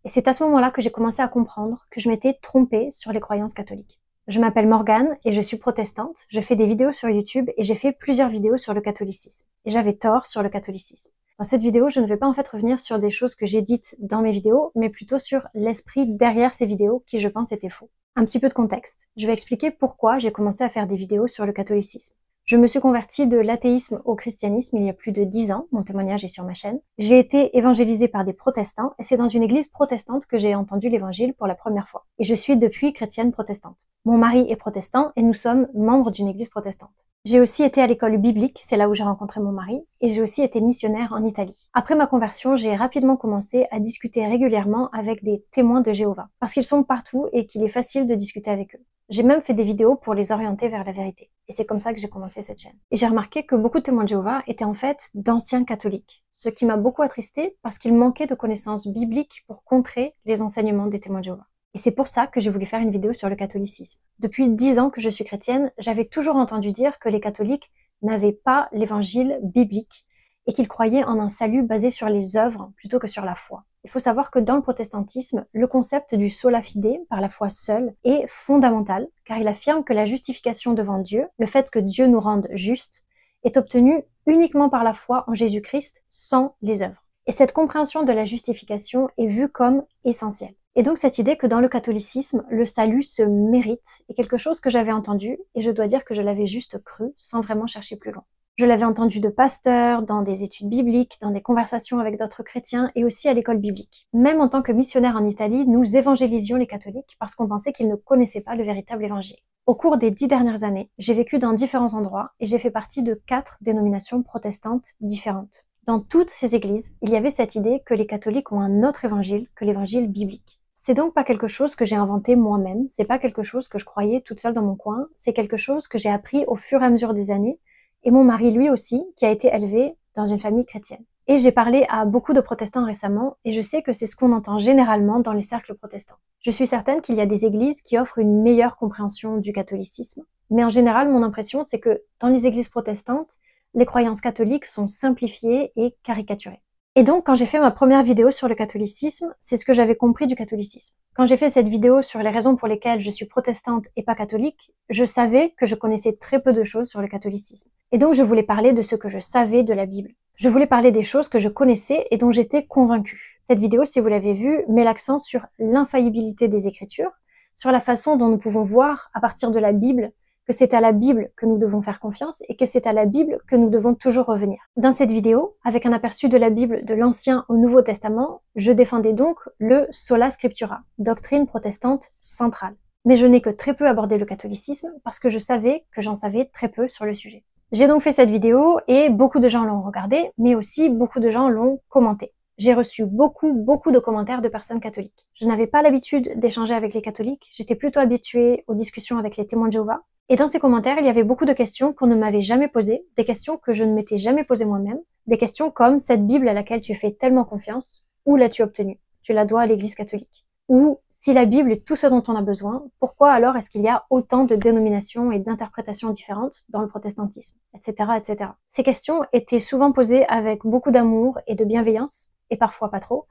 Et c'est à ce moment-là que j'ai commencé à comprendre que je m'étais trompée sur les croyances catholiques. Je m'appelle Morgane et je suis protestante, je fais des vidéos sur YouTube et j'ai fait plusieurs vidéos sur le catholicisme. Et j'avais tort sur le catholicisme. Dans cette vidéo, je ne vais pas en fait revenir sur des choses que j'ai dites dans mes vidéos, mais plutôt sur l'esprit derrière ces vidéos qui, je pense, étaient faux. Un petit peu de contexte. Je vais expliquer pourquoi j'ai commencé à faire des vidéos sur le catholicisme. Je me suis convertie de l'athéisme au christianisme il y a plus de 10 ans, mon témoignage est sur ma chaîne. J'ai été évangélisée par des protestants et c'est dans une église protestante que j'ai entendu l'évangile pour la première fois. Et je suis depuis chrétienne protestante. Mon mari est protestant et nous sommes membres d'une église protestante. J'ai aussi été à l'école biblique, c'est là où j'ai rencontré mon mari, et j'ai aussi été missionnaire en Italie. Après ma conversion, j'ai rapidement commencé à discuter régulièrement avec des témoins de Jéhovah, parce qu'ils sont partout et qu'il est facile de discuter avec eux. J'ai même fait des vidéos pour les orienter vers la vérité. Et c'est comme ça que j'ai commencé cette chaîne. Et j'ai remarqué que beaucoup de témoins de Jéhovah étaient en fait d'anciens catholiques. Ce qui m'a beaucoup attristée parce qu'il manquait de connaissances bibliques pour contrer les enseignements des témoins de Jéhovah. Et c'est pour ça que j'ai voulu faire une vidéo sur le catholicisme. Depuis 10 ans que je suis chrétienne, j'avais toujours entendu dire que les catholiques n'avaient pas l'évangile biblique et qu'ils croyaient en un salut basé sur les œuvres plutôt que sur la foi. Il faut savoir que dans le protestantisme, le concept du sola fide, par la foi seule, est fondamental, car il affirme que la justification devant Dieu, le fait que Dieu nous rende justes, est obtenue uniquement par la foi en Jésus-Christ, sans les œuvres. Et cette compréhension de la justification est vue comme essentielle. Et donc cette idée que dans le catholicisme, le salut se mérite est quelque chose que j'avais entendu, et je dois dire que je l'avais juste cru, sans vraiment chercher plus loin. Je l'avais entendu de pasteurs, dans des études bibliques, dans des conversations avec d'autres chrétiens et aussi à l'école biblique. Même en tant que missionnaire en Italie, nous évangélisions les catholiques parce qu'on pensait qu'ils ne connaissaient pas le véritable évangile. Au cours des 10 dernières années, j'ai vécu dans différents endroits et j'ai fait partie de 4 dénominations protestantes différentes. Dans toutes ces églises, il y avait cette idée que les catholiques ont un autre évangile que l'évangile biblique. C'est donc pas quelque chose que j'ai inventé moi-même, c'est pas quelque chose que je croyais toute seule dans mon coin, c'est quelque chose que j'ai appris au fur et à mesure des années, et mon mari lui aussi, qui a été élevé dans une famille chrétienne. Et j'ai parlé à beaucoup de protestants récemment, et je sais que c'est ce qu'on entend généralement dans les cercles protestants. Je suis certaine qu'il y a des églises qui offrent une meilleure compréhension du catholicisme, mais en général, mon impression, c'est que dans les églises protestantes, les croyances catholiques sont simplifiées et caricaturées. Et donc, quand j'ai fait ma première vidéo sur le catholicisme, c'est ce que j'avais compris du catholicisme. Quand j'ai fait cette vidéo sur les raisons pour lesquelles je suis protestante et pas catholique, je savais que je connaissais très peu de choses sur le catholicisme. Et donc, je voulais parler de ce que je savais de la Bible. Je voulais parler des choses que je connaissais et dont j'étais convaincue. Cette vidéo, si vous l'avez vue, met l'accent sur l'infaillibilité des Écritures, sur la façon dont nous pouvons voir, à partir de la Bible, que c'est à la Bible que nous devons faire confiance et que c'est à la Bible que nous devons toujours revenir. Dans cette vidéo, avec un aperçu de la Bible de l'Ancien au Nouveau Testament, je défendais donc le sola scriptura, doctrine protestante centrale. Mais je n'ai que très peu abordé le catholicisme parce que je savais que j'en savais très peu sur le sujet. J'ai donc fait cette vidéo et beaucoup de gens l'ont regardée, mais aussi beaucoup de gens l'ont commentée. J'ai reçu beaucoup de commentaires de personnes catholiques. Je n'avais pas l'habitude d'échanger avec les catholiques, j'étais plutôt habituée aux discussions avec les témoins de Jéhovah. Et dans ces commentaires, il y avait beaucoup de questions qu'on ne m'avait jamais posées, des questions que je ne m'étais jamais posées moi-même, des questions comme cette Bible à laquelle tu fais tellement confiance, où l'as-tu obtenue? Tu la dois à l'Église catholique. Ou si la Bible est tout ce dont on a besoin, pourquoi alors est-ce qu'il y a autant de dénominations et d'interprétations différentes dans le protestantisme, etc., etc. Ces questions étaient souvent posées avec beaucoup d'amour et de bienveillance, et parfois pas trop,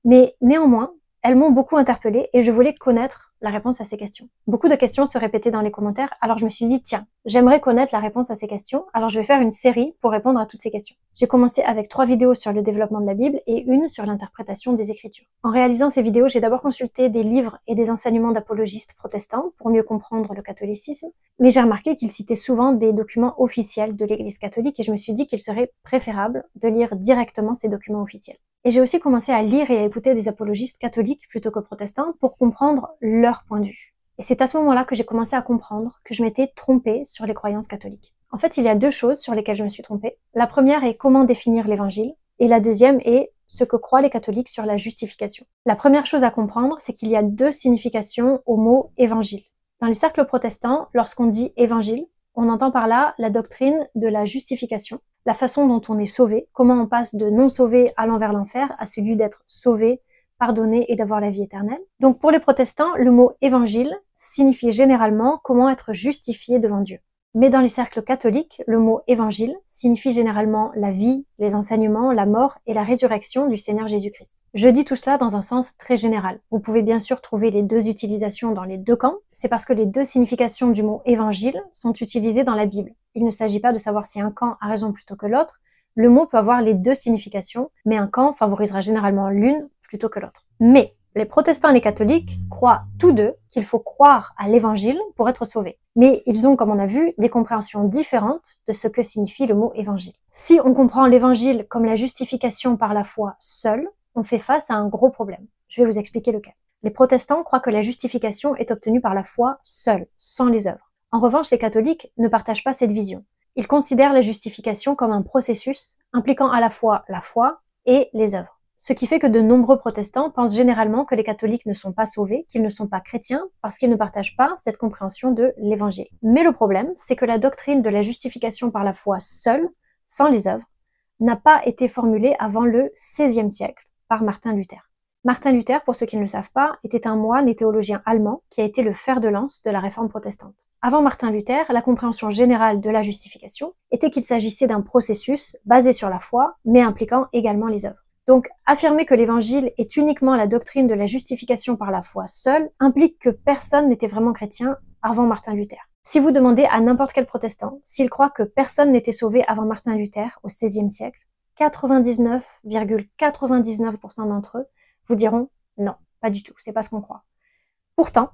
mais néanmoins, elles m'ont beaucoup interpellée et je voulais connaître la réponse à ces questions. Beaucoup de questions se répétaient dans les commentaires, alors je me suis dit, tiens, j'aimerais connaître la réponse à ces questions, alors je vais faire une série pour répondre à toutes ces questions. J'ai commencé avec 3 vidéos sur le développement de la Bible et une sur l'interprétation des Écritures. En réalisant ces vidéos, j'ai d'abord consulté des livres et des enseignements d'apologistes protestants pour mieux comprendre le catholicisme, mais j'ai remarqué qu'ils citaient souvent des documents officiels de l'Église catholique et je me suis dit qu'il serait préférable de lire directement ces documents officiels. Et j'ai aussi commencé à lire et à écouter des apologistes catholiques plutôt que protestants pour comprendre leur point de vue. Et c'est à ce moment-là que j'ai commencé à comprendre que je m'étais trompée sur les croyances catholiques. En fait, il y a 2 choses sur lesquelles je me suis trompée. La première est comment définir l'évangile, et la deuxième est ce que croient les catholiques sur la justification. La première chose à comprendre, c'est qu'il y a 2 significations au mot évangile. Dans les cercles protestants, lorsqu'on dit évangile, on entend par là la doctrine de la justification, la façon dont on est sauvé, comment on passe de non sauvé allant vers l'enfer à celui d'être sauvé, pardonné et d'avoir la vie éternelle. Donc pour les protestants, le mot évangile signifie généralement comment être justifié devant Dieu. Mais dans les cercles catholiques, le mot évangile signifie généralement la vie, les enseignements, la mort et la résurrection du Seigneur Jésus-Christ. Je dis tout cela dans un sens très général. Vous pouvez bien sûr trouver les deux utilisations dans les deux camps. C'est parce que les deux significations du mot évangile sont utilisées dans la Bible. Il ne s'agit pas de savoir si un camp a raison plutôt que l'autre. Le mot peut avoir les deux significations, mais un camp favorisera généralement l'une plutôt que l'autre. Mais les protestants et les catholiques croient tous deux qu'il faut croire à l'évangile pour être sauvé. Mais ils ont, comme on a vu, des compréhensions différentes de ce que signifie le mot évangile. Si on comprend l'évangile comme la justification par la foi seule, on fait face à un gros problème. Je vais vous expliquer lequel. Les protestants croient que la justification est obtenue par la foi seule, sans les œuvres. En revanche, les catholiques ne partagent pas cette vision. Ils considèrent la justification comme un processus impliquant à la fois la foi et les œuvres. Ce qui fait que de nombreux protestants pensent généralement que les catholiques ne sont pas sauvés, qu'ils ne sont pas chrétiens, parce qu'ils ne partagent pas cette compréhension de l'évangile. Mais le problème, c'est que la doctrine de la justification par la foi seule, sans les œuvres, n'a pas été formulée avant le XVIe siècle par Martin Luther. Martin Luther, pour ceux qui ne le savent pas, était un moine et théologien allemand qui a été le fer de lance de la réforme protestante. Avant Martin Luther, la compréhension générale de la justification était qu'il s'agissait d'un processus basé sur la foi, mais impliquant également les œuvres. Donc, affirmer que l'évangile est uniquement la doctrine de la justification par la foi seule implique que personne n'était vraiment chrétien avant Martin Luther. Si vous demandez à n'importe quel protestant s'il croit que personne n'était sauvé avant Martin Luther au XVIe siècle, 99,99% d'entre eux vous diront non, pas du tout, c'est pas ce qu'on croit. Pourtant,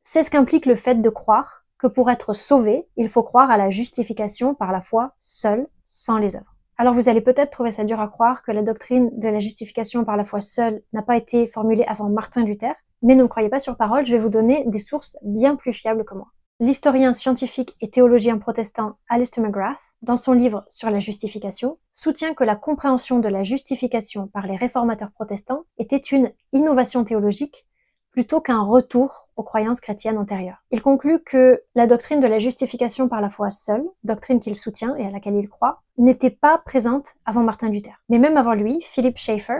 c'est ce qu'implique le fait de croire que pour être sauvé, il faut croire à la justification par la foi seule, sans les œuvres. Alors vous allez peut-être trouver ça dur à croire que la doctrine de la justification par la foi seule n'a pas été formulée avant Martin Luther, mais ne me croyez pas sur parole, je vais vous donner des sources bien plus fiables que moi. L'historien scientifique et théologien protestant Alister McGrath, dans son livre sur la justification, soutient que la compréhension de la justification par les réformateurs protestants était une innovation théologique plutôt qu'un retour aux croyances chrétiennes antérieures. Il conclut que la doctrine de la justification par la foi seule, doctrine qu'il soutient et à laquelle il croit, n'était pas présente avant Martin Luther. Mais même avant lui, Philip Schaeffer,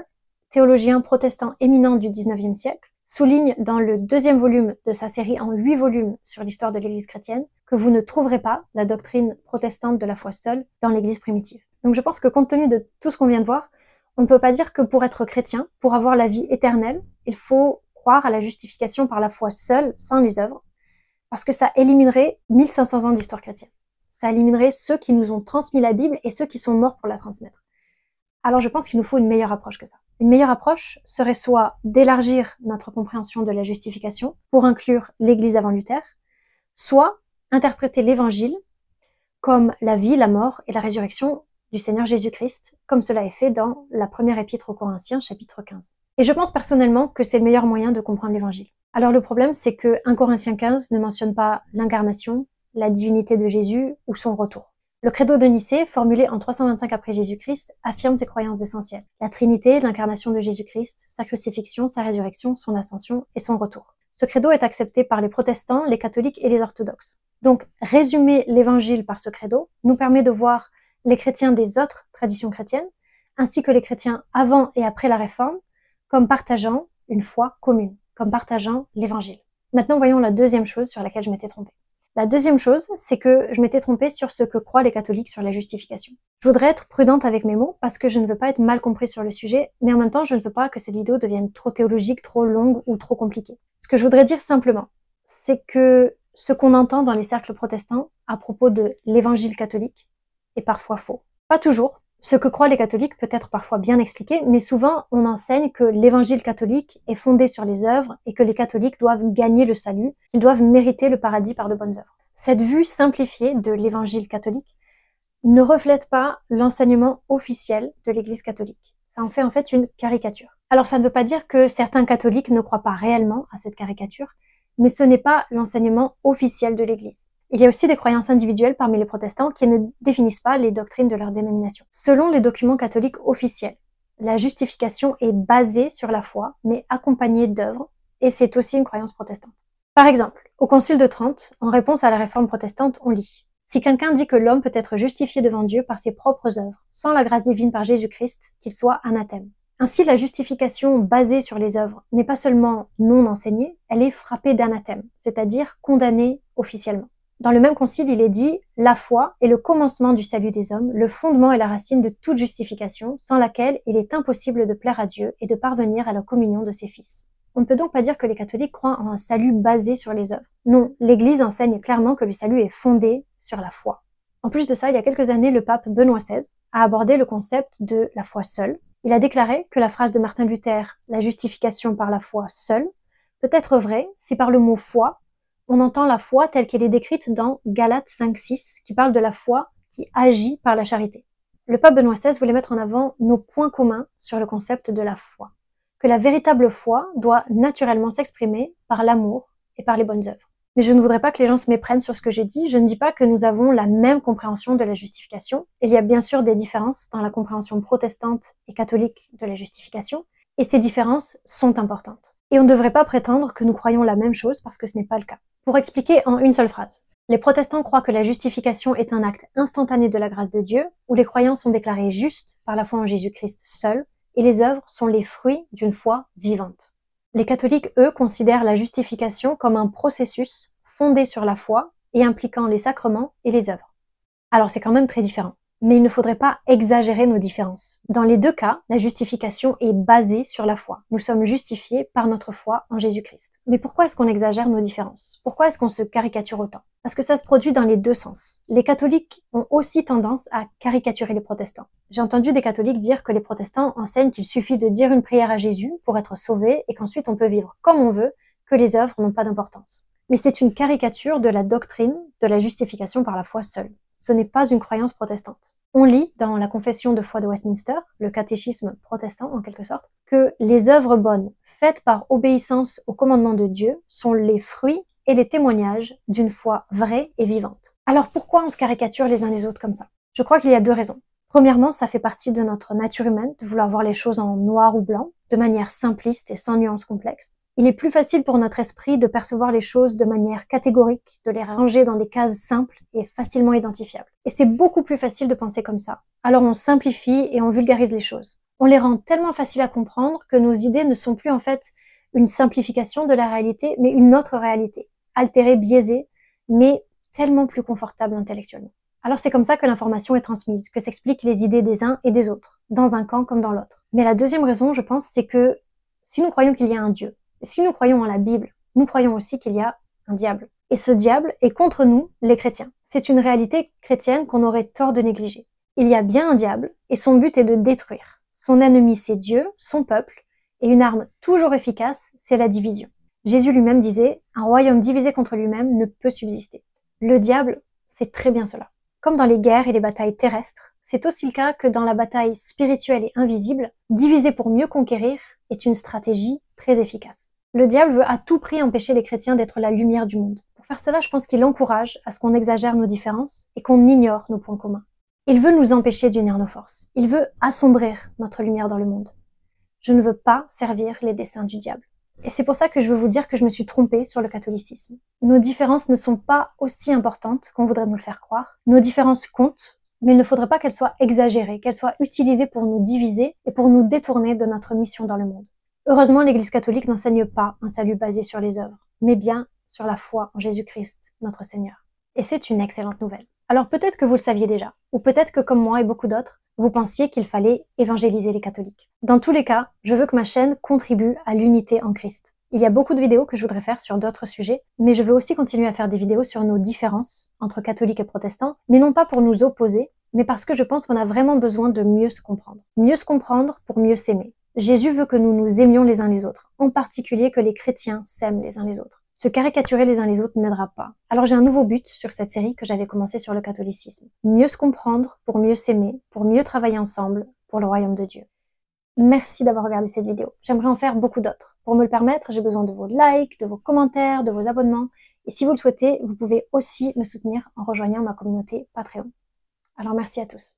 théologien protestant éminent du XIXe siècle, souligne dans le deuxième volume de sa série en 8 volumes sur l'histoire de l'Église chrétienne que vous ne trouverez pas la doctrine protestante de la foi seule dans l'Église primitive. Donc je pense que compte tenu de tout ce qu'on vient de voir, on ne peut pas dire que pour être chrétien, pour avoir la vie éternelle, il faut croire à la justification par la foi seule, sans les œuvres, parce que ça éliminerait 1500 ans d'histoire chrétienne. Ça éliminerait ceux qui nous ont transmis la Bible et ceux qui sont morts pour la transmettre. Alors je pense qu'il nous faut une meilleure approche que ça. Une meilleure approche serait soit d'élargir notre compréhension de la justification pour inclure l'Église avant Luther, soit interpréter l'Évangile comme la vie, la mort et la résurrection du Seigneur Jésus-Christ, comme cela est fait dans la première épître aux Corinthiens, chapitre 15. Et je pense personnellement que c'est le meilleur moyen de comprendre l'Évangile. Alors le problème, c'est que 1 Corinthiens 15 ne mentionne pas l'incarnation, la divinité de Jésus ou son retour. Le credo de Nicée, formulé en 325 après Jésus-Christ, affirme ses croyances essentielles. La Trinité, l'incarnation de Jésus-Christ, sa crucifixion, sa résurrection, son ascension et son retour. Ce credo est accepté par les protestants, les catholiques et les orthodoxes. Donc, résumer l'Évangile par ce credo nous permet de voir les chrétiens des autres traditions chrétiennes, ainsi que les chrétiens avant et après la Réforme, comme partageant une foi commune, comme partageant l'Évangile. Maintenant, voyons la deuxième chose sur laquelle je m'étais trompée. La deuxième chose, c'est que je m'étais trompée sur ce que croient les catholiques sur la justification. Je voudrais être prudente avec mes mots parce que je ne veux pas être mal comprise sur le sujet, mais en même temps, je ne veux pas que cette vidéo devienne trop théologique, trop longue ou trop compliquée. Ce que je voudrais dire simplement, c'est que ce qu'on entend dans les cercles protestants à propos de l'évangile catholique est parfois faux. Pas toujours. Ce que croient les catholiques peut être parfois bien expliqué, mais souvent on enseigne que l'évangile catholique est fondé sur les œuvres et que les catholiques doivent gagner le salut, qu'ils doivent mériter le paradis par de bonnes œuvres. Cette vue simplifiée de l'évangile catholique ne reflète pas l'enseignement officiel de l'Église catholique. Ça en fait une caricature. Alors ça ne veut pas dire que certains catholiques ne croient pas réellement à cette caricature, mais ce n'est pas l'enseignement officiel de l'Église. Il y a aussi des croyances individuelles parmi les protestants qui ne définissent pas les doctrines de leur dénomination. Selon les documents catholiques officiels, la justification est basée sur la foi, mais accompagnée d'œuvres, et c'est aussi une croyance protestante. Par exemple, au Concile de Trente, en réponse à la réforme protestante, on lit « Si quelqu'un dit que l'homme peut être justifié devant Dieu par ses propres œuvres, sans la grâce divine par Jésus-Christ, qu'il soit anathème. » Ainsi, la justification basée sur les œuvres n'est pas seulement non enseignée, elle est frappée d'anathème, c'est-à-dire condamnée officiellement. Dans le même concile, il est dit « La foi est le commencement du salut des hommes, le fondement et la racine de toute justification, sans laquelle il est impossible de plaire à Dieu et de parvenir à la communion de ses fils. » On ne peut donc pas dire que les catholiques croient en un salut basé sur les œuvres. Non, l'Église enseigne clairement que le salut est fondé sur la foi. En plus de ça, il y a quelques années, le pape Benoît XVI a abordé le concept de la foi seule. Il a déclaré que la phrase de Martin Luther « La justification par la foi seule » peut être vraie si par le mot foi, on entend la foi telle qu'elle est décrite dans Galates 5:6, qui parle de la foi qui agit par la charité. Le pape Benoît XVI voulait mettre en avant nos points communs sur le concept de la foi. Que la véritable foi doit naturellement s'exprimer par l'amour et par les bonnes œuvres. Mais je ne voudrais pas que les gens se méprennent sur ce que j'ai dit. Je ne dis pas que nous avons la même compréhension de la justification. Il y a bien sûr des différences dans la compréhension protestante et catholique de la justification, et ces différences sont importantes. Et on ne devrait pas prétendre que nous croyons la même chose parce que ce n'est pas le cas. Pour expliquer en une seule phrase, les protestants croient que la justification est un acte instantané de la grâce de Dieu, où les croyants sont déclarés justes par la foi en Jésus-Christ seul, et les œuvres sont les fruits d'une foi vivante. Les catholiques, eux, considèrent la justification comme un processus fondé sur la foi et impliquant les sacrements et les œuvres. Alors c'est quand même très différent. Mais il ne faudrait pas exagérer nos différences. Dans les deux cas, la justification est basée sur la foi. Nous sommes justifiés par notre foi en Jésus-Christ. Mais pourquoi est-ce qu'on exagère nos différences? Pourquoi est-ce qu'on se caricature autant? Parce que ça se produit dans les deux sens. Les catholiques ont aussi tendance à caricaturer les protestants. J'ai entendu des catholiques dire que les protestants enseignent qu'il suffit de dire une prière à Jésus pour être sauvé et qu'ensuite on peut vivre comme on veut, que les œuvres n'ont pas d'importance. Mais c'est une caricature de la doctrine de la justification par la foi seule. Ce n'est pas une croyance protestante. On lit dans la confession de foi de Westminster, le catéchisme protestant en quelque sorte, que les œuvres bonnes faites par obéissance au commandement de Dieu sont les fruits et les témoignages d'une foi vraie et vivante. Alors pourquoi on se caricature les uns les autres comme ça? Je crois qu'il y a deux raisons. Premièrement, ça fait partie de notre nature humaine de vouloir voir les choses en noir ou blanc, de manière simpliste et sans nuances complexes. Il est plus facile pour notre esprit de percevoir les choses de manière catégorique, de les ranger dans des cases simples et facilement identifiables. Et c'est beaucoup plus facile de penser comme ça. Alors on simplifie et on vulgarise les choses. On les rend tellement faciles à comprendre que nos idées ne sont plus en fait une simplification de la réalité, mais une autre réalité, altérée, biaisée, mais tellement plus confortable intellectuellement. Alors c'est comme ça que l'information est transmise, que s'expliquent les idées des uns et des autres, dans un camp comme dans l'autre. Mais la deuxième raison, je pense, c'est que si nous croyons qu'il y a un Dieu, si nous croyons en la Bible, nous croyons aussi qu'il y a un diable. Et ce diable est contre nous, les chrétiens. C'est une réalité chrétienne qu'on aurait tort de négliger. Il y a bien un diable, et son but est de détruire. Son ennemi, c'est Dieu, son peuple, et une arme toujours efficace, c'est la division. Jésus lui-même disait, un royaume divisé contre lui-même ne peut subsister. Le diable, c'est très bien cela. Comme dans les guerres et les batailles terrestres, c'est aussi le cas que dans la bataille spirituelle et invisible, diviser pour mieux conquérir est une stratégie très efficace. Le diable veut à tout prix empêcher les chrétiens d'être la lumière du monde. Pour faire cela, je pense qu'il encourage à ce qu'on exagère nos différences et qu'on ignore nos points communs. Il veut nous empêcher d'unir nos forces. Il veut assombrir notre lumière dans le monde. Je ne veux pas servir les desseins du diable. Et c'est pour ça que je veux vous dire que je me suis trompée sur le catholicisme. Nos différences ne sont pas aussi importantes qu'on voudrait nous le faire croire. Nos différences comptent, mais il ne faudrait pas qu'elles soient exagérées, qu'elles soient utilisées pour nous diviser et pour nous détourner de notre mission dans le monde. Heureusement, l'Église catholique n'enseigne pas un salut basé sur les œuvres, mais bien sur la foi en Jésus-Christ, notre Seigneur. Et c'est une excellente nouvelle. Alors peut-être que vous le saviez déjà, ou peut-être que comme moi et beaucoup d'autres, vous pensiez qu'il fallait évangéliser les catholiques. Dans tous les cas, je veux que ma chaîne contribue à l'unité en Christ. Il y a beaucoup de vidéos que je voudrais faire sur d'autres sujets, mais je veux aussi continuer à faire des vidéos sur nos différences entre catholiques et protestants, mais non pas pour nous opposer, mais parce que je pense qu'on a vraiment besoin de mieux se comprendre. Mieux se comprendre pour mieux s'aimer. Jésus veut que nous nous aimions les uns les autres, en particulier que les chrétiens s'aiment les uns les autres. Se caricaturer les uns les autres n'aidera pas. Alors j'ai un nouveau but sur cette série que j'avais commencé sur le catholicisme. Mieux se comprendre pour mieux s'aimer, pour mieux travailler ensemble pour le royaume de Dieu. Merci d'avoir regardé cette vidéo. J'aimerais en faire beaucoup d'autres. Pour me le permettre, j'ai besoin de vos likes, de vos commentaires, de vos abonnements. Et si vous le souhaitez, vous pouvez aussi me soutenir en rejoignant ma communauté Patreon. Alors merci à tous.